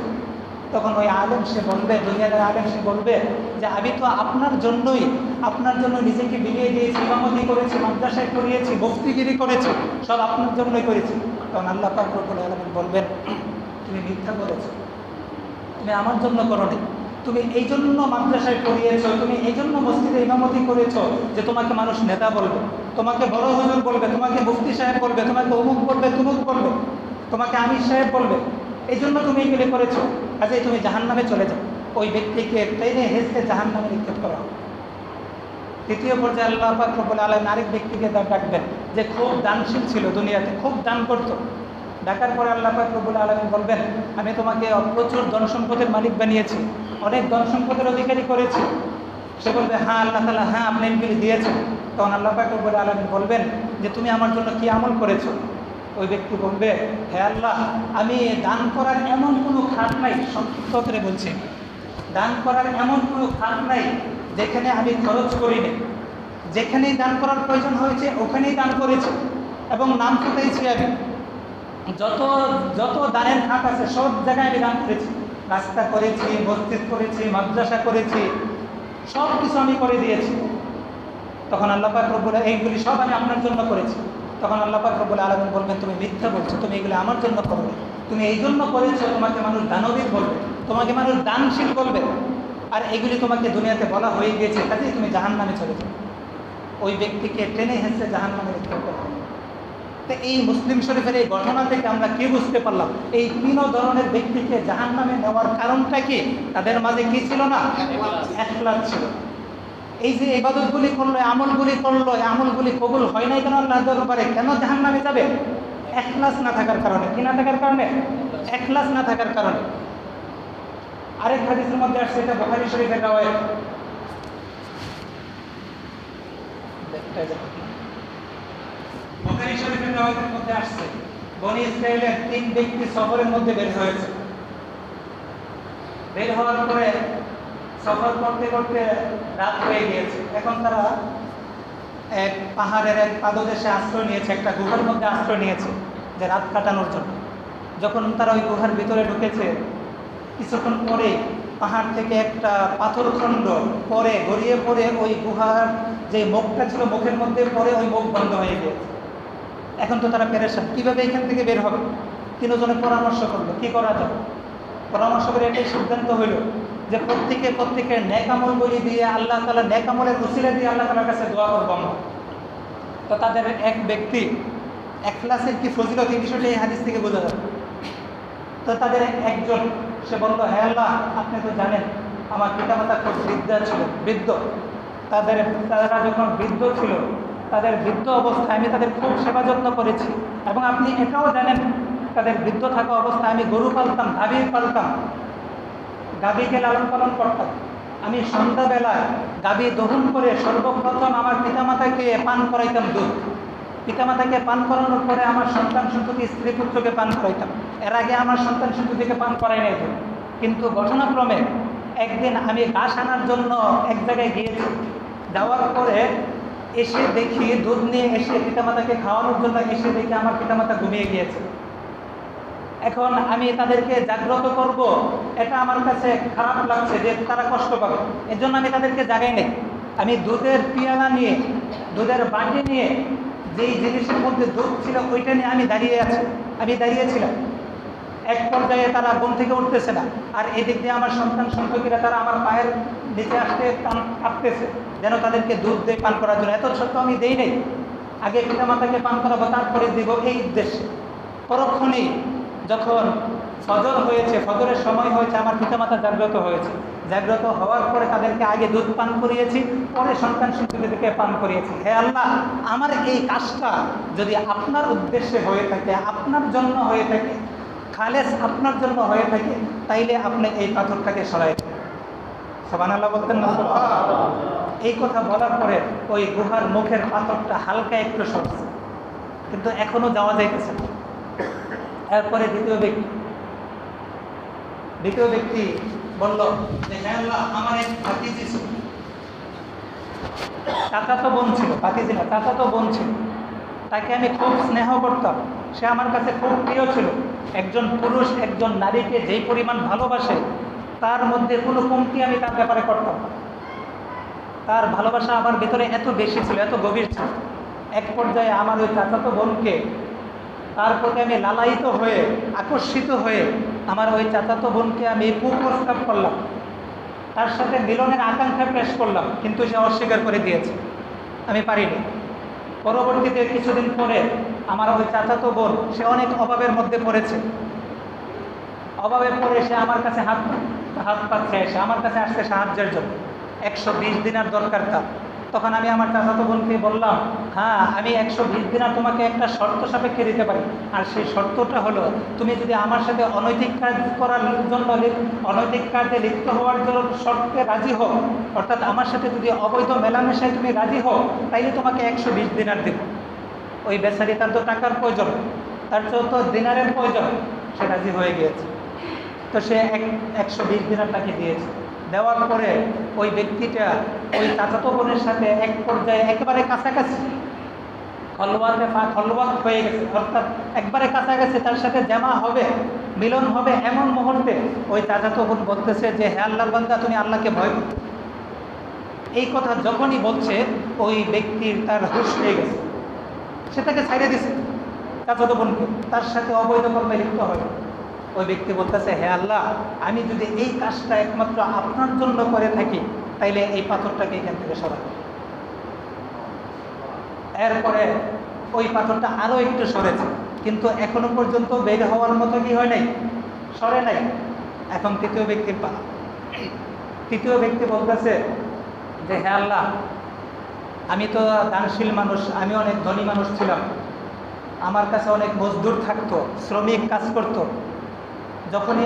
তখন ওই আলেম সে বলবে, দুনিয়ার আলেম সে বলবে যে আমি তো আপনার জন্যই, আপনার জন্য নিজেকে বিলিয়ে দিয়েছি, ইমামতি করেছি, মাদ্রাসায় করিয়েছি, মুফতিগিরি করেছি, সব আপনার জন্যই করেছি। তখন আল্লাহ পাক রব্বুল আলামিন বলবেন, তুমি মিথ্যা বলেছো, তুমি আমার জন্য করোনি, তুমি এই জন্য মাদ্রাসায় পড়িয়েছো, তুমি এই জন্য মসজিদে ইমামতি করেছো যে তোমাকে মানুষ নেতা বলবে, তোমাকে বড় হুজুর বলবে, তোমাকে মুফতি সাহেব বলবে, তোমাকে অমুক বলবে, তুমুক বলবে, তোমাকে আমির সাহেব বলবে, এই জন্য তুমি এগুলি করেছো, কাজেই তুমি জাহান্নামে চলে যাও। ওই ব্যক্তিকে টেনে হেসতে জাহান্নামে নিক্ষেপ করা হবে। তৃতীয় পর্যায়ে আল্লাহ পাক রব্বুল আলামিন আরেক ব্যক্তিকে ডাকবেন যে খুব দানশীল ছিল, দুনিয়াতে খুব দান করত। ডাকার পরে আল্লাহ পাক রব্বুল আলামিন বলবেন, আমি তোমাকে প্রচুর ধন সম্পদের মালিক বানিয়েছি, অনেক ধন সম্পদের অধিকারী করেছি। সে বলবে, হ্যাঁ আল্লাহ তাআলা, হ্যাঁ আপনি এগুলি দিয়েছেন। তখন আল্লাহ পাক রব্বুল আলামিন বলবেন যে তুমি আমার জন্য কি আমল করেছো? ওই ব্যক্তি বলবে, হে আল্লাহ, আমি দান করার এমন কোনো খাত নাই, সংক্ষিপ্ত করে বলছি, দান করার এমন কোনো খাত নাই যেখানে আমি খরচ করিনি, যেখানেই দান করার প্রয়োজন হয়েছে ওখানেই দান করেছি এবং নাম ফুটাইছি। আমি যত যত দানের খাত আছে সব জায়গায় আমি দান করেছি, রাস্তা করেছি, মসজিদ করেছি, মাদ্রাসা করেছি, সব কিছু আমি করে দিয়েছি। তখন আল্লাহ পাক রব্বুল, এইগুলি সব আমি আপনার জন্য করেছি। তখন আল্লাহ পাক রব্বুল আলামিন বলবেন, তুমি মিথ্যা বলছো, তুমি এগুলো আমার জন্য করো, তুমি এই জন্য করেছো, তোমাকে মানুষ দানবীর বলবে, তোমাকে মানুষ দানশীল বলবে, আর এগুলি তোমাকে দুনিয়াতে বলা হয়ে গিয়েছে, কাজেই তুমি জাহান্নামে চলে যাও। ওই ব্যক্তিকে টেনে হেসে জাহান্নামে নিক্ষেপ করা হবে। তো এই মুসলিম শরীফের এই ঘটনা থেকে আমরা কি বুঝতে পারলাম? এই তিন ধরনের ব্যক্তিকে জাহান্নামে নেওয়ার কারণটা কি? তাদের মাঝে কি ছিল না? ইখলাস ছিল। এই যে ইবাদতগুলি করলো, আমলগুলি করলো, আমলগুলি কবুল হয় নাই কেন আল্লাহর দরবারে? কেন জাহান্নামে যাবে? ইখলাস না থাকার কারণে। কি না থাকার কারণে? ইখলাস না থাকার কারণে। আরেক হাদিসের মধ্যে আসছে, এটা বুখারী শরীফের রাওয়ায়াত। বুখারী শরীফের রাওয়ায়াতের মধ্যে আসছে, বনী ইসরাইলের 3 ব্যক্তি সফরের মধ্যে বের হয়েছে। বের হওয়ার পরে সফর করতে করতে রাত হয়ে গিয়েছে। এখন তারা এক পাহাড়ের এক পাদদেশে আশ্রয় নিয়েছে, একটা গুহার মধ্যে আশ্রয় নিয়েছে যে রাত কাটানোর জন্য। যখন তারা ওই গুহার ভিতরে ঢুকেছে, কিছুক্ষণ পরে পাহাড় থেকে একটা পাথরখণ্ড পরে গড়িয়ে পড়ে ওই গুহার যে মুখটা ছিল, মুখের মধ্যে পড়ে ওই মুখ বন্ধ হয়ে গিয়েছে। এখন তো তারা পেরেশান, কীভাবে এখান থেকে বের হবে? তিনজনে পরামর্শ করলো কী করা যাবে। পরামর্শ করে এটাই সিদ্ধান্ত হইল যে প্রত্যেকের নেক আমলগুলি দিয়ে আল্লাহ তাআলা, নেক আমলের উসিলা দিয়ে আল্লাহ তাআলার কাছে দোয়া করবো আমরা। তো তাদের এক ব্যক্তি ইখলাসের কি ফজিলত, এই বিষয়টা এই হাদিস থেকে বোঝা যাবে। তো তাদের একজন, সে বলল, হে আল্লাহ, আপনি তো জানেন আমার পিতামাতা খুব বৃদ্ধ। তারা যখন বৃদ্ধ ছিল, তাদের বৃদ্ধ অবস্থায় আমি তাদের খুব সেবা যত্ন করেছি। এবং আপনি এটাও জানেন, তাদের বৃদ্ধ থাকা অবস্থায় আমি গরু পালতাম, গাভী পালতাম, গাভীকে লালন পালন করতাম। আমি সন্ধ্যাবেলায় গাভী দহন করে সর্বপ্রথম আমার পিতামাতাকে পান করাইতাম দুধ। পিতামাতাকে পান করানোর পরে আমার সন্তান সন্ততি, স্ত্রী পুত্রকে পান করাইতাম। এর আগে আমার সন্তান সন্ততিকে পান করাই নাই। কিন্তু ঘটনাক্রমে একদিন আমি ঘাস আনার জন্য এক জায়গায় গিয়েছি। যাওয়ার পরে এসে দেখি, দুধ নিয়ে এসে পিতামাতাকে খাওয়ানোর জন্য এসে দেখি আমার পিতামাতা ঘুমিয়ে গিয়েছে। এখন আমি তাদেরকে জাগ্রত করব, এটা আমার কাছে খারাপ লাগছে যে তারা কষ্ট পাবে। এজন্য আমি তাদেরকে জাগাই নাই। আমি দুধের পিয়ালা নিয়ে, দুধের বাটি নিয়ে, যেই জিনিসের মধ্যে দুধ ছিল ওইটা নিয়ে আমি দাঁড়িয়েছিলাম। এক পর্যায়ে তারা ঘুম থেকে উঠতেছে না, আর এদিক দিয়ে আমার সন্তান সন্ততিরা তারা আমার পায়ের নিচে আসতে কাঁপতেছে যেন তাদেরকে দুধ দিয়ে পান করার জন্য। এত সত্য আমি দেই নাই, আগে পিতামাতাকে পান করাবো, তারপরে দিব, এই উদ্দেশ্যে। পরক্ষণেই যখন ফজর হয়েছে, ফজরের সময় হয়েছে, আমার পিতামাতা জাগ্রত হয়েছে। জাগ্রত হওয়ার পরে তাদেরকে আগে দুধ পান করিয়েছি, পরে সন্তান সন্ততিদেরকে পান করিয়েছি। হে আল্লাহ, আমার এই কাজটা যদি আপনার উদ্দেশ্যে হয়ে থাকে, আপনার জন্য হয়ে থাকে, খালেস আপনার জন্য হয়ে থাকে, তাইলে আপনি এই পাথরটাকে সরাই দেন। সুবহানাল্লাহ বলতেন না? এই কথা বলার পরে ওই গুহার মুখের পাথরটা হালকা একটু সরছে, কিন্তু এখনো যাওয়া যাইতেছে না। এরপরে দ্বিতীয় ব্যক্তি বলল যে হে আল্লাহ, আমার এক ভাতিজি ছিল, চাচাতো বোন ছিল, ভাতিজি না, চাচাতো বোন ছিল। তাকে আমি খুব স্নেহ করতাম, সে আমার কাছে খুব প্রিয় ছিল। একজন পুরুষ একজন নারীকে যেই পরিমাণ ভালোবাসে, তার মধ্যে কোনো কমতি আমি তার ব্যাপারে করতাম না। তার ভালোবাসা আমার ভিতরে এত বেশি ছিল, এত গভীর ছিল। এক পর্যায়ে আমার ওই চাচাতো বোনকে, তার প্রতি আমি লালায়িত হয়ে, আকর্ষিত হয়ে আমার ওই চাচাতো বোনকে আমি কুপ্রস্তাব করলাম, তার সাথে মিলনের আকাঙ্ক্ষা পেশ করলাম, কিন্তু সে অস্বীকার করে দিয়েছে, আমি পারিনি। পরবর্তীতে কিছুদিন পরে আমার ওই চাচাতো বোন, সে অনেক অভাবের মধ্যে পড়েছে। অভাবে পড়ে সে আমার কাছে হাত পাচ্ছে, এসে আমার কাছে আসছে সাহায্যের জন্য। 120 দিনার দরকার তার। তখন আমি আমার চাচাতো বোনকে বললাম, হ্যাঁ, আমি 120 দিনার তোমাকে একটা শর্ত সাপেক্ষে দিতে পারি। আর সেই শর্তটা হলো, তুমি যদি আমার সাথে অনৈতিক কাজ করার জন্য, অনৈতিক কাজে লিপ্ত হওয়ার জন্য শর্তে রাজি হও, অর্থাৎ আমার সাথে যদি অবৈধ মেলামেশায় তুমি রাজি হও, তাইলে তোমাকে 120 দিনার দেব। ওই বেচারি, তার তো টাকার প্রয়োজন, তার তো দিনারের প্রয়োজন, সে রাজি হয়ে গিয়েছে। তো সে 120 দিনার তাকে দিয়েছে। দেওয়ার পরে ওই ব্যক্তিটা ওই চাচাতো বোনের সাথে এক পর্যায়ে একেবারে কাছাকাছি খলওয়াত হয়ে গেছে, অর্থাৎ একবারে কাছাকাছি তার সাথে জামা হবে, মিলন হবে। এমন মুহূর্তে ওই চাচাতো বোন বলতেছে যে হে আল্লাহর বান্দা, তুমি আল্লাহকে ভয় করো। এই কথা যখনই বলছে, ওই ব্যক্তির তার হুঁশ হয়ে গেছে, সে তাকে ছাইড়ে দিছে চাচাতো বোনকে, তার সাথে অবৈধ কর্মে লিপ্ত হয়। ওই ব্যক্তি বলতেছে, হে আল্লাহ, আমি যদি এই কাজটা একমাত্র আপনার জন্য করে থাকি, তাইলে এই পাথরটাকে এখান থেকে সরাবো। এরপরে ওই পাথরটা আরও একটু সরেছে, কিন্তু এখনো পর্যন্ত বের হওয়ার মতো কি হয় নাই, সরে নাই। এখন তৃতীয় ব্যক্তির পালা। তৃতীয় ব্যক্তি বলতেছে যে হে আল্লাহ, আমি তো দানশীল মানুষ, আমি অনেক ধনী মানুষ ছিলাম, আমার কাছে অনেক মজদুর থাকতো, শ্রমিক কাজ করত। যখনই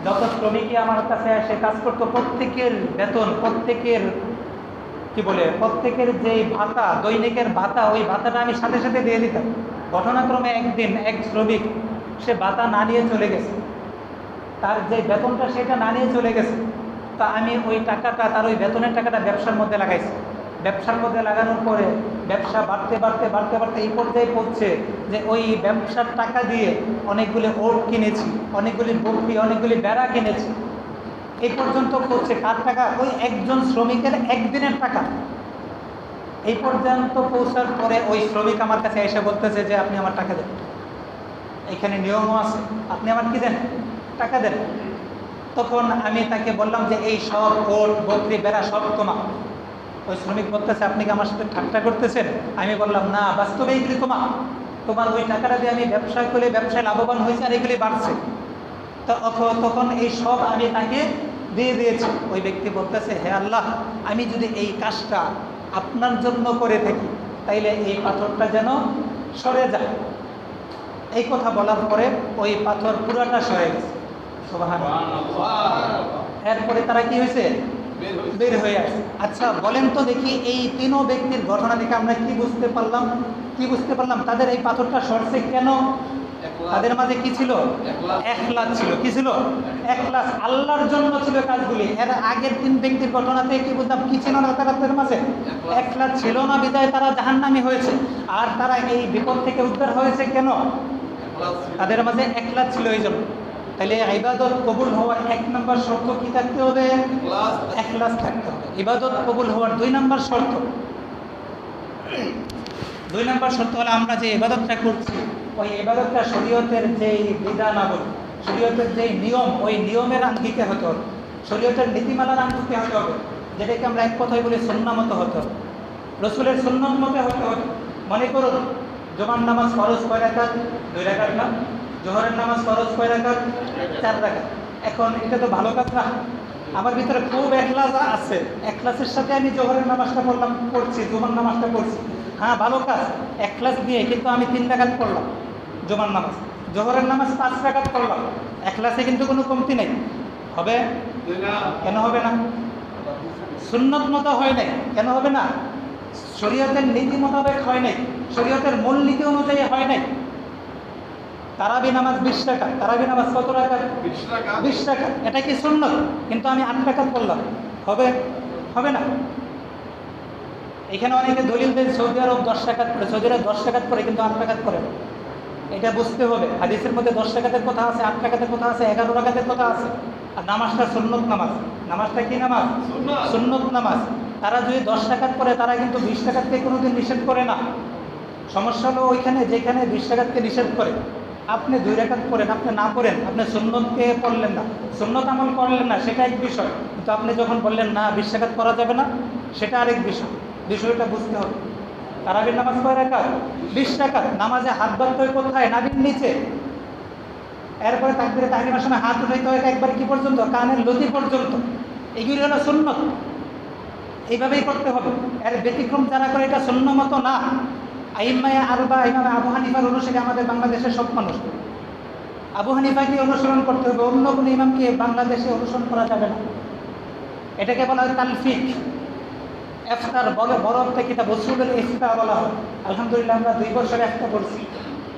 যত শ্রমিকই আমার কাছে এসে কাজ করতো, প্রত্যেকের বেতন, প্রত্যেকের প্রত্যেকের যে ভাতা, দৈনিকের ভাতা, ওই ভাতাটা আমি সাথে সাথে দিয়ে দিতাম। ঘটনাক্রমে একদিন এক শ্রমিক সে ভাতা না নিয়ে চলে গেছে, তার যে বেতনটা সেটা না নিয়ে চলে গেছে। তা আমি ওই টাকাটা, তার ওই বেতনের টাকাটা ব্যবসার মধ্যে লাগাইছি। ব্যবসার মধ্যে লাগানোর পরে ব্যবসা বাড়তে বাড়তে বাড়তে বাড়তে এই পর্যায়ে পড়ছে যে ওই ব্যবসার টাকা দিয়ে অনেকগুলি ওট কিনেছি, অনেকগুলি বকরি, অনেকগুলি বেড়া কিনেছি। এই পর্যন্ত পড়ছে কার টাকা? ওই একজন শ্রমিকের একদিনের টাকা। এই পর্যন্ত পৌঁছার পরে ওই শ্রমিক আমার কাছে এসে বলতেছে যে আপনি আমার টাকা দেন, এখানে নিয়মও আছে, আপনি আমার কি দেন, টাকা দেন। তখন আমি তাকে বললাম যে এই সব ওট বকরি বেড়া সব তোমার। ওই শ্রমিক বলতেছে আপনি কি আমার সাথে ঠাট্টা করতেছেন? আমি বললাম না, বাস্তবে এইগুলি তোমার ওই টাকাটা দিয়ে আমি ব্যবসা করে ব্যবসায় লাভবান হয়েছে আর এগুলি বাড়ছে। তো তখন এই সব আমি তাকে দিয়ে দিয়েছি। ওই ব্যক্তি বলতেছে হে আল্লাহ, আমি যদি এই কাজটা আপনার জন্য করে থাকি তাইলে এই পাথরটা যেন সরে যায়। এই কথা বলার পরে ওই পাথর পুরাটা সরে গেছে। সুবহানাল্লাহ। এরপরে তারা কি হয়েছে, বের হয়ে আসছে। আচ্ছা বলেন তো দেখি, এই তিনও ব্যক্তির ঘটনা থেকে আমরা কি বুঝতে পারলাম? তাদের এই পাথরটা সরছে কেন? তাদের মাঝে কি ছিল? এখলাস ছিল। কি ছিল? এখলাস, আল্লাহর জন্য ছিল কাজগুলি। এর আগের তিন ব্যক্তির ঘটনাতে কি বুঝলাম, কি ছিল না তাদের মাঝে? এখলাস ছিল না, বিদায় তারা জাহান্নামী হয়েছে। আর তারা এই বিপদ থেকে উদ্ধার হয়েছে কেন? তাদের মাঝে এখলাস ছিল, এই জন্য। তাহলে ইবাদত কবুল হওয়ার 1 নম্বর শর্ত কি থাকতে হবে? এখলাস থাকতে হবে। ইবাদত কবুল হওয়ার 2 নম্বর শর্ত, 2 নম্বর শর্ত হলো আমরা যে ইবাদতটা করছি ওই ইবাদতটা শরীয়তের যেই বিধানাবলী, শরীয়তের যেই নিয়ম, ওই নিয়মের আঙ্গিকে হতে হবে, শরীয়তের নীতিমালার আঙ্গিকে হতে হবে, যেটাকে আমরা এক কথায় বলি সুন্নাহ মতো হতে হবে, রসুলের সুন্নাত মতো হতে হবে। মনে করুন জুমার নামাজ ফরজ কয় রাকাত? 2 রাকাত না? জোহরের নামাজ ফরজ কয় রাকাত? 4 রাকাত। এখন এটা তো ভালো কাজ না? আমার ভিতরে খুব এখলাস আছে, এখলাসের সাথে আমি জোহরের নামাজটা পড়ছি, জুমার নামাজটা পড়ছি, হ্যাঁ ভালো কাজ, এখলাস দিয়ে। কিন্তু আমি 3 রাকাত পড়লাম জুমার নামাজ, জোহরের নামাজ 5 রাকাত পড়লাম, এখলাসে কিন্তু কোনো কমতি নেই। হবে? কেন হবে না? সুন্নত মতো হয় নাই। কেন হবে না? শরীয়তের নীতি মোতাবেক হয় নাই, শরীয়তের মূল নীতি অনুযায়ী হয় নাই। তারাবি নামাজ 20 রাকাত, তারাবি নামাজ কত রাকাত? 20 রাকাত। এটা কি সুন্নত? কিন্তু আমি 8 রাকাত পড়লাম। হবে? হবে না। এখানে অনেকে দলিল দেন সৌদি আরব 10 রাকাত পড়ে, সৌদি আরব 10 রাকাত পড়ে কিন্তু 8 রাকাত করে না। এটা বুঝতে হবে, হাদিসের মধ্যে 10 রাকাতের কথা আছে, 8 রাকাতের কথা আছে, 11 রাকাতের কথা আছে। আর নামাজটা সুন্নত নামাজ। নামাজটা কি নামাজ? সুন্নত নামাজ। তারা যদি 10 রাকাত পড়ে তারা কিন্তু 20 রাকাতকে কোনোদিন নিষেধ করে না। সমস্যা হলো ওইখানে যেখানে 20 রাকাতকে নিষেধ করে, আপনি 2 রাকাত পড়েন, আপনি না পড়েন, আপনি সুন্নতকে পড়লেন না, সুন্নত আমল করলেন না, সেটা এক বিষয়। কিন্তু আপনি যখন বললেন না 20 রাকাত পড়া যাবে না, সেটা আরেক বিষয়। বিষয়টা বুঝতে হবে। তারাবির নামাজ কয় রাকাত? 20 রাকাত। নামাজে হাত বাঁধতে হয় কোথায়? নাভির নিচে। এরপরে তাকবীরে তাহরিমার সময় হাত উঠাইতে হয় একবার কি পর্যন্ত? কানের লতি পর্যন্ত। এগুলি হলো সুন্নত, এইভাবেই করতে হবে। এর ব্যতিক্রম যারা করে এটা সুন্নত মতো না। আইম্মায়ে আরবা, ইমাম আবু হানিফার অনুসারী আমাদের বাংলাদেশের সব মানুষ। আবু হানিফাকে অনুসরণ করতে হবে, অন্য কোনো ইমামকে বাংলাদেশে অনুসরণ করা যাবে না। এটাকে বলা হয় তালফিক। ইফতার বড় একটা কিতাব উসুলুল ইফতা বলা হয়। আলহামদুলিল্লাহ আমরা 2 বছর ইফতা পড়ছি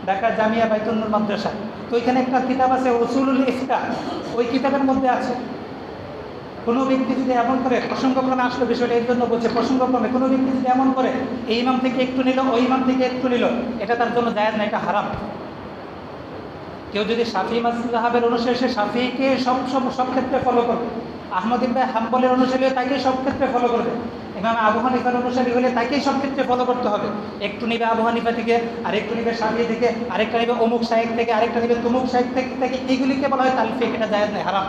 ঢাকা জামিয়া বাইতুন নূর মাদ্রাসা। তো ওইখানে একটা কিতাব আছে উসুলুল ইফতা, ওই কিতাবের মধ্যে আছে কোনো ব্যক্তি যদি এমন করে, প্রসঙ্গক্রমে আসলে বিষয়টা এর জন্য বলছে, প্রসঙ্গক্রমে কোনো ব্যক্তি যদি এমন করে এই ইমাম থেকে একটু নিল, ওই ইমাম থেকে একটু নিল, এটা তার জন্য জায়েজ না, এটা হারাম। কেউ যদি শাফি মাযহাবের অনুসারী, সে শাফিকে সব ক্ষেত্রে ফলো করবে। আহমদ ইবনে হাম্বলের অনুসারী হলে তাকেই সব ক্ষেত্রে ফলো করবে। ইমাম আবু হানিফার অনুসারী হলে তাকেই সব ক্ষেত্রে ফলো করতে হবে। একটু নিবে আবু হানিফা থেকে, আরেকটু নিবে শাফি থেকে, আরেকটা নিবে অমুক শাইখ থেকে, আরেকটা নিবে তুমুক শাইখ থেকে। এইগুলিকে বলা হয় তালফিক, এটা জায়েজ নেই, হারাম।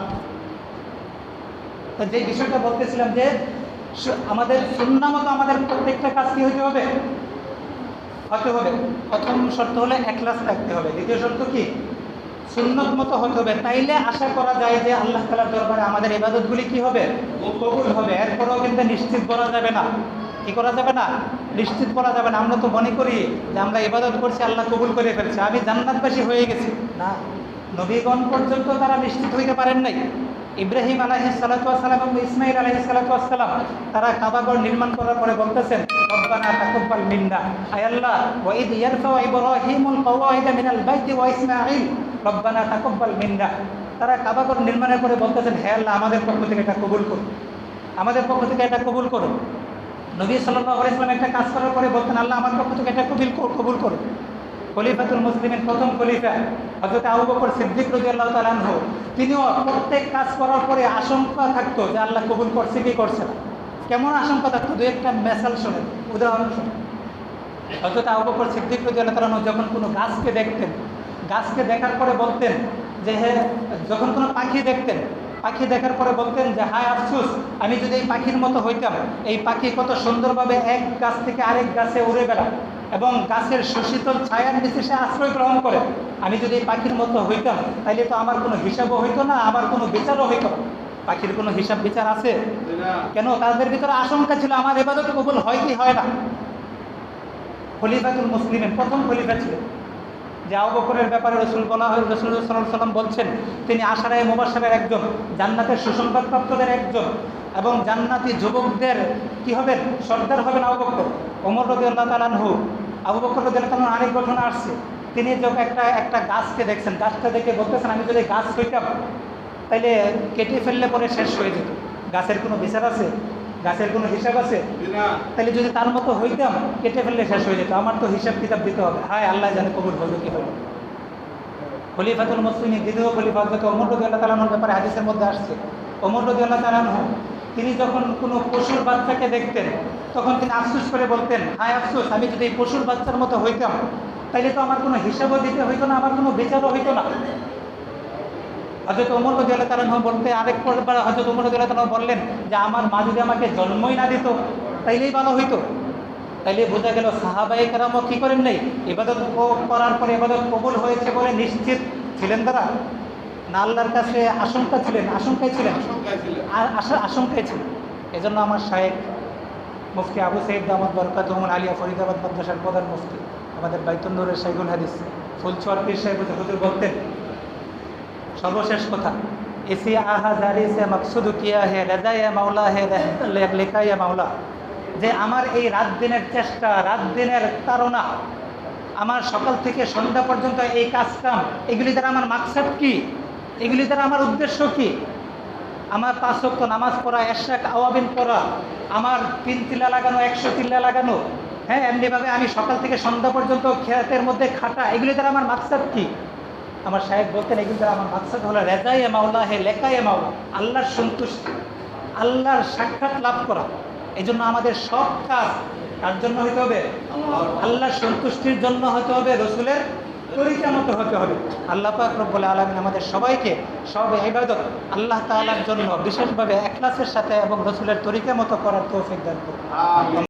তো যে বিষয়টা বলতেছিলাম যে আমাদের সুন্নাহ মতো আমাদের প্রত্যেকটা কাজ কি হইতে হবে? হতে হবে। প্রথম শর্ত হলে একলাস থাকতে হবে। দ্বিতীয় শর্ত কি? সুন্নত মতো হতে হবে। তাইলে আশা করা যায় যে আল্লাহ তাআলার দরবারে আমাদের ইবাদতগুলি কি হবে? কবুল হবে। এরপরেও কিন্তু নিশ্চিত করা যাবে না। কি করা যাবে না? নিশ্চিত করা যাবে না। আমরা তো মনে করি যে আমরা ইবাদত করছি, আল্লাহ কবুল করে ফেলছে, আমি জান্নাতবাসী হয়ে গেছি। না, নবীগণ পর্যন্ত তারা নিশ্চিত হইতে পারেন নাই। ইব্রাহিম আলাইহিস সালাতু ওয়াস সালাম এবং ইসমাঈল আলাইহিস সালাতু ওয়াস সালাম তারা কাবাঘর নির্মাণ করার পরে বলতেছেন, রব্বানা তাকাব্বাল মিন্না, আয় আল্লাহ, ওয়া ইদ ইয়ারফাউ ইব্রাহিমুল কওয়াইদা মিনাল বাইতি ওয়া ইসমাঈল রব্বানা তাকাব্বাল মিন্না। তারা কাবাঘর নির্মাণের পরে বলতেছেন, হে আল্লাহ, আমাদের পক্ষ থেকে এটা কবুল করুন, আমাদের পক্ষ থেকে এটা কবুল করুন। নবী সাল্লাল্লাহু আলাইহি ওয়াসাল্লাম একটা কাজ করার পরে বলতেন, আল্লাহ, আমার পক্ষ থেকে এটা কবুল করুন। খলিফাতুল মুসলিমিন প্রথম খলিফা হযরত আবু বকর সিদ্দিক রাদিয়াল্লাহু তাআলা আনহু, তিনিও প্রত্যেক কাজ করার পরে আশঙ্কা থাকতো যে আল্লাহ কবুল করছে কি করছে না। কেমন আশঙ্কা থাকতো? দুই একটা মেসাল শোনেন, উদাহরণ শোনেন। হযরত আবু বকর সিদ্দিক রাদিয়াল্লাহু তাআলা আনহু যখন কোনো গাছকে দেখতেন, গাছকে দেখার পরে বলতেন যে যখন কোনো পাখি দেখতেন, পাখি দেখার পরে বলতেন যে হায় আফসোস, আমি যদি এই পাখির মতো হইতাম। এই পাখি কত সুন্দরভাবে এক গাছ থেকে আরেক গাছে উড়ে বেড়ায় এবং গাছের সুশীতল ছায়ার নিচে সে আশ্রয় গ্রহণ করে। আমি যদি এই পাখির মতো হইতাম, তাইলে তো আমার কোনো হিসাবও হইতো না, আমার কোনো বিচারও হইতো না। পাখির কোনো হিসাব বিচার আছে? কেন? তাদের ভিতরে আশঙ্কা ছিল আমার ইবাদত কবুল হয় কি হয় না। খলিফাতুল মুসলিমের প্রথম খলিফা ছিল যে আবু বকরের ব্যাপারে রাসূল সাল্লাল্লাহু আলাইহি ওয়াসাল্লাম বলছেন, তিনি আশারায়ে মুবাশশারের একজন, জান্নাতের সুসংবাদপ্রাপ্তদের একজন, এবং জান্নাতি যুবকদের কি হবেন? সর্দার হবেন আবু বকর। ওমর রাদিয়াল্লাহু তাআলা আনহু, আবু বকর রাদিয়াল্লাহু তাআলা আরেক ঘটনা আসছে। তিনি যখন একটা গাছকে দেখছেন, গাছটা দেখে বলতেছেন, আমি যদি গাছ হইতাম তাইলে কেটে ফেললে পরে শেষ হয়ে যেত। গাছের কোনো বিচার আছে? গাছের কোনো হিসাব আছে? তাহলে যদি তার মতো হইতাম, কেটে ফেললে শেষ হয়ে যেত। আমার তো হিসাব কিতাব দিতে হবে। হায় আল্লাহ জানে কবুল হলো কি হলো। খলিফাতুল মুসলিমিন দ্বিতীয় খলিফা হযরত ওমর রাদিয়াল্লাহু তাআলা আনহুর ব্যাপারে হাদিসের মধ্যে আসছে, ওমর রাদিয়াল্লাহু তাআলা আনহু তিনি যখন কোনো পশুর বাচ্চাকে দেখতেন, তখন তিনি আফসোস করে বলতেন, হায় আফসোস, আমি যদি এই পশুর বাচ্চার মতো হইতাম, তাইলে তো আমার কোনো হিসাবও দিতে হইতো না, আমার কোনো বিচারও হইতো না। হযরত ওমর রাদিয়াল্লাহু তাআলা আনহু বলতে আরেকবার হযরত ওমর রাদিয়াল্লাহু তাআলা বললেন যে আমার মা যদি আমাকে জন্মই না দিত তাইলেই ভালো হইতো। তাইলে বোঝা গেল সাহাবায়ে কেরামও কি করেন নাই? ইবাদত করার পরে ইবাদত কবুল হয়েছে বলে নিশ্চিত ছিলেন তারা না? আল্লাহর কাছে আশঙ্কায় ছিলেন। আশঙ্কায় ছিলেন। এজন্য আমার শায়েখ মুফতি আবু সাঈদ দামাত বরকাতুহুল আলিয়া ফরিদাবাদ মাদ্রাসার প্রধান মুফতি, আমাদের বাইতুন নূরের শাইখুল হাদিস ফুলচর পীর সাহেব হুজুর বলতেন, সর্বশেষ কথা, এসি আহা জারি সে মকসুদ কিয়া হে রাজায়ে মাওলা হে লেখায়ে মাওলা, যে আমার এই রাত দিনের চেষ্টা, রাত দিনের তাড়না, আমার সকাল থেকে সন্ধ্যা পর্যন্ত এই কাজকাম, এগুলি দ্বারা আমার মাকসাদ কি? এগুলি দ্বারা আমার উদ্দেশ্য কি? আমার 5 ওয়াক্ত নামাজ পড়া, এশরাক আওয়াবিন পড়া, আমার 3 তিল্লা লাগানো, 100 তিল্লা লাগানো, হ্যাঁ, এমনিভাবে আমি সকাল থেকে সন্ধ্যা পর্যন্ত খেতের মধ্যে খাটা, এগুলি দ্বারা আমার মাকসাদ কি? আমার সাহেব বলতেন, এগুলি দ্বারা আমার মাকসাদ হলো রেজায়ে মাওলা হে লেকায়ে মাওলা, আল্লাহর সন্তুষ্টি, আল্লাহর সাক্ষাৎ লাভ করা। এই জন্য আমাদের সব কাজ কার জন্য হতে হবে? আল্লাহর সন্তুষ্টির জন্য হতে হবে, রসুলের তরিকা মতো হতে হবে। আল্লাহ পাক রব্বুল আলামিন আমাদের সবাইকে সব ইবাদত আল্লাহ তাআলার জন্য বিশেষভাবে ইখলাসের সাথে এবং রসুলের তরিকা মতো করার তৌফিক দান করুন।